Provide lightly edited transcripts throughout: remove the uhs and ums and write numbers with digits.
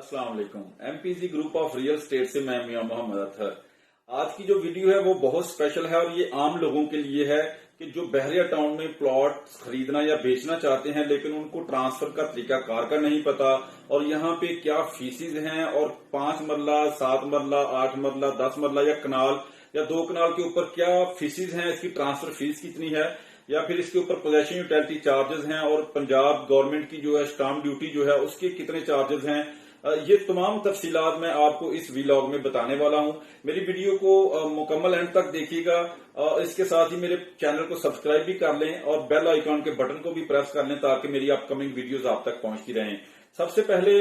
अस्सलाम वालेकुम। MPG group of real estate से मैं मियां मोहम्मद अतहर। आज की जो वीडियो है वो बहुत स्पेशल है और ये आम लोगों के लिए है कि जो बहरिया टाउन में प्लॉट खरीदना या बेचना चाहते हैं लेकिन उनको ट्रांसफर का तरीकाकार का नहीं पता और यहाँ पे क्या फीसिज हैं और 5 मरला, 7 मरला, 8 मरला, 10 मरला या कनाल या 2 कनाल के ऊपर क्या फीसिज हैं, इसकी ट्रांसफर फीस कितनी है या फिर इसके ऊपर पोजेशन यूटिलिटी चार्जेस हैं और पंजाब गवर्नमेंट की जो है स्टाम्प ड्यूटी जो है उसके कितने चार्जेस हैं, ये तमाम तफसीलात मैं आपको इस वीलॉग में बताने वाला हूं। मेरी वीडियो को मुकम्मल एंड तक देखिएगा। इसके साथ ही मेरे चैनल को सब्सक्राइब भी कर लें और बेल आइकॉन के बटन को भी प्रेस कर लें ताकि मेरी अपकमिंग वीडियोस आप तक पहुंचती रहें। सबसे पहले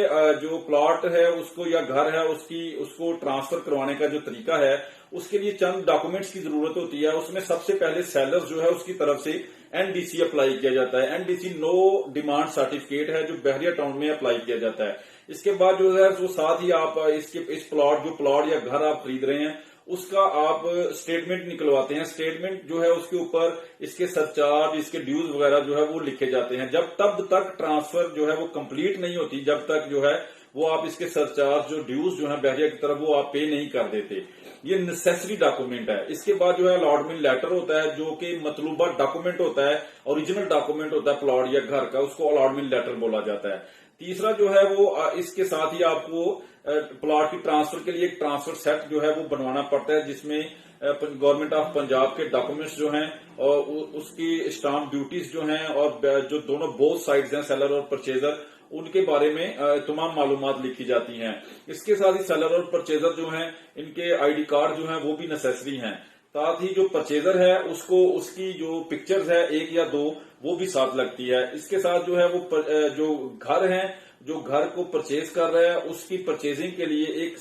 जो प्लॉट है उसको या घर है उसको ट्रांसफर करवाने का जो तरीका है उसके लिए चंद डॉक्यूमेंट्स की जरूरत होती है। उसमें सबसे पहले सेलर जो है उसकी तरफ से एनडीसी अप्लाई किया जाता है। एनडीसी नो डिमांड सर्टिफिकेट है जो बहरिया टाउन में अप्लाई किया जाता है। इसके बाद जो है वो साथ ही आप इस प्लॉट या घर आप खरीद रहे हैं उसका आप स्टेटमेंट निकलवाते हैं। स्टेटमेंट जो है उसके ऊपर इसके सरचार्ज, इसके ड्यूज वगैरह जो है वो लिखे जाते हैं। जब तब तक ट्रांसफर जो है वो कंप्लीट नहीं होती जब तक जो है वो आप इसके सरचार्ज जो ड्यूज जो है बहरिया की तरफ वो आप पे नहीं कर देते। ये नेसेसरी डॉक्यूमेंट है। इसके बाद जो है अलॉटमेंट लेटर होता है जो कि मतलूबा डॉक्यूमेंट होता है, ओरिजिनल डॉक्यूमेंट होता है प्लॉट या घर का, उसको अलॉटमेंट लेटर बोला जाता है। तीसरा जो है वो इसके साथ ही आपको प्लॉट की ट्रांसफर के लिए एक ट्रांसफर सेट जो है वो बनवाना पड़ता है जिसमें गवर्नमेंट ऑफ पंजाब के डॉक्यूमेंट्स जो हैं और उसकी स्टाम्प ड्यूटीज जो हैं और जो दोनों बोथ साइड्स हैं सेलर और परचेजर उनके बारे में तमाम मालूमात लिखी जाती हैं। इसके साथ ही सेलर और परचेजर जो हैं इनके आईडी कार्ड जो हैं वो भी नेसेसरी हैं। साथ ही जो परचेजर है उसको उसकी जो पिक्चर्स है 1 या 2 वो भी साथ लगती है। इसके साथ जो है वो जो घर है जो घर को परचेज कर रहा है उसकी परचेजिंग के लिए एक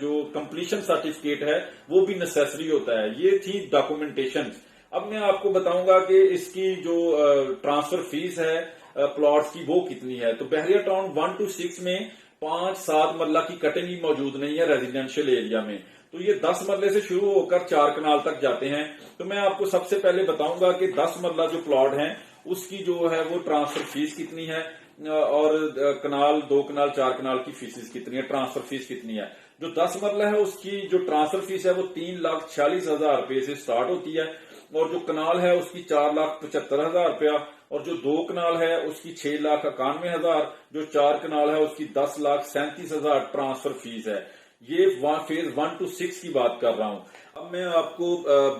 जो कंप्लीशन सर्टिफिकेट है वो भी नेसेसरी होता है। ये थी डॉक्यूमेंटेशन। अब मैं आपको बताऊंगा कि इसकी जो ट्रांसफर फीस है प्लॉट्स की वो कितनी है। तो बहरिया टाउन 1 to 6 में 5-7 मरला की कटिंग ही मौजूद नहीं है रेजिडेंशियल एरिया में। तो ये 10 मरले से शुरू होकर 4 कनाल तक जाते हैं। तो मैं आपको सबसे पहले बताऊंगा कि 10 मरला जो प्लॉट है उसकी जो है वो ट्रांसफर फीस कितनी है और कनाल, 2 कनाल, 4 कनाल की फीस कितनी है, ट्रांसफर फीस कितनी है। जो 10 मरला है उसकी जो ट्रांसफर फीस है वो 3,46,000 रुपए से स्टार्ट होती है और जो कनाल है उसकी 4,75,000 रुपया और जो 2 कनाल है उसकी 6,91,000, जो 4 कनाल है उसकी 10,37,000 ट्रांसफर फीस है। ये फेज 1 to 6 की बात कर रहा हूं। अब मैं आपको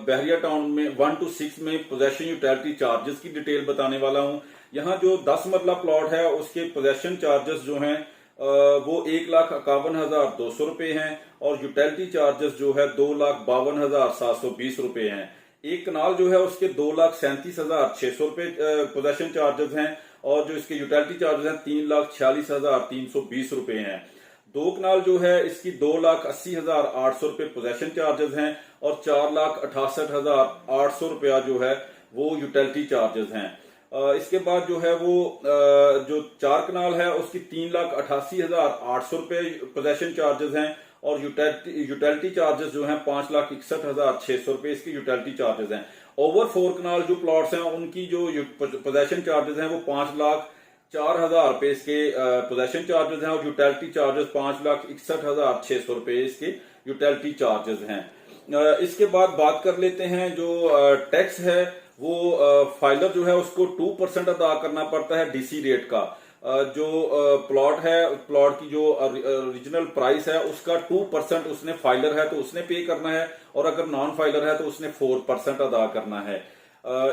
बहरिया टाउन में 1 to 6 में पोजेशन यूटिलिटी चार्जेस की डिटेल बताने वाला हूं। यहाँ जो 10 मरला प्लॉट है उसके पोजेशन चार्जेस जो हैं वो 1,51,200 रुपए हैं और यूटिलिटी चार्जेस जो है 2,52,720 रुपए हैं। 1 कनाल जो है उसके 2,37,600 रुपए पोजेशन चार्जेस हैं और जो इसके यूटिलिटी चार्जेस हैं 3,46,320 रुपए हैं। 2 कनाल जो है इसकी 2,80,800 रुपए पोजेशन चार्जेस हैं और 4,68,800 रुपया जो है वो यूटिलिटी चार्जेस हैं। इसके बाद जो है वो जो 4 कनाल है उसकी 3,88,800 रुपए पोजेशन चार्जेस हैं और यूटिलिटी चार्जेस जो हैं 5,61,600 रुपए इसके यूटिलिटी चार्जेस हैं। ओवर 4 कनाल जो प्लॉट्स हैं उनकी जो पोजेशन चार्जेस हैं वो 5,04,000 रुपए इसके पोजेशन चार्जेस हैं और यूटिलिटी चार्जेस 5,61,600 रुपए इसके यूटिलिटी चार्जेस हैं। इसके बाद बात कर लेते हैं जो टैक्स है वो फाइलर जो है उसको 2% अदा करना पड़ता है डीसी रेट का। जो प्लॉट है प्लॉट की जो ओरिजिनल प्राइस है उसका 2% उसने फाइलर है तो उसने पे करना है और अगर नॉन फाइलर है तो उसने 4% अदा करना है।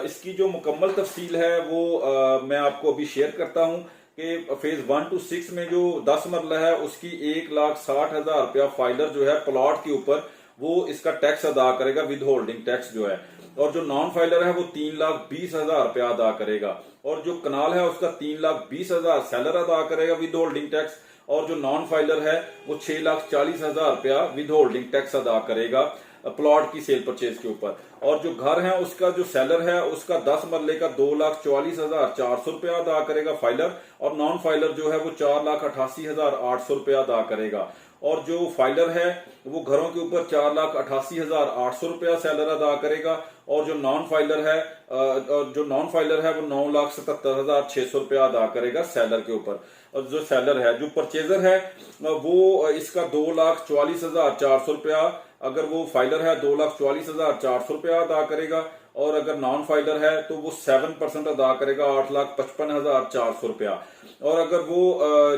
इसकी जो मुकम्मल तफसील है वो मैं आपको अभी शेयर करता हूं कि फेज 1 to 6 में जो 10 मरला है उसकी 1,60,000 रुपया फाइलर जो है प्लॉट के ऊपर वो इसका टैक्स अदा करेगा, विद होल्डिंग टैक्स जो है। और जो नॉन फाइलर है वो 3,20,000 रुपया अदा करेगा और जो कनाल है उसका 3,20,000 सेलर अदा करेगा विद होल्डिंग टैक्स और जो नॉन फाइलर है वो 6,40,000 रुपया विद होल्डिंग टैक्स अदा करेगा प्लॉट की सेल परचेज के ऊपर। और जो घर है उसका जो सेलर है उसका 10 मरले का 2,44,400 रुपया अदा करेगा फाइलर और नॉन फाइलर जो है वो 4,88,800 रुपया अदा करेगा। और जो फाइलर है वो घरों के ऊपर 4,88,800 रुपया सेलर अदा करेगा, और जो नॉन फाइलर है वो 9,77,600 रुपया अदा करेगा सेलर के ऊपर। और जो सेलर है, जो परचेजर है वो इसका 2,44,400 रुपया, अगर वो फाइलर है 2,44,400 रुपया अदा करेगा, और अगर नॉन फाइलर है तो वो 7% अदा करेगा 8,55,400 रुपया। और अगर वो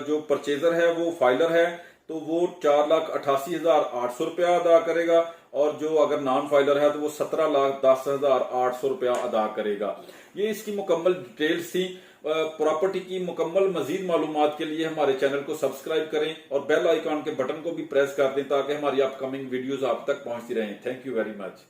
जो परचेजर है वो फाइलर है तो वो 4,88,800 रुपया अदा करेगा, और जो अगर नॉन फाइलर है तो वो 17,10,800 रुपया अदा करेगा। ये इसकी मुकम्मल डिटेल्स थी। प्रॉपर्टी की मुकम्मल मजीद मालूमात के लिए हमारे चैनल को सब्सक्राइब करें और बेल आइकॉन के बटन को भी प्रेस कर दें ताकि हमारी अपकमिंग वीडियोस आप तक पहुंचती रहें। Thank you very much.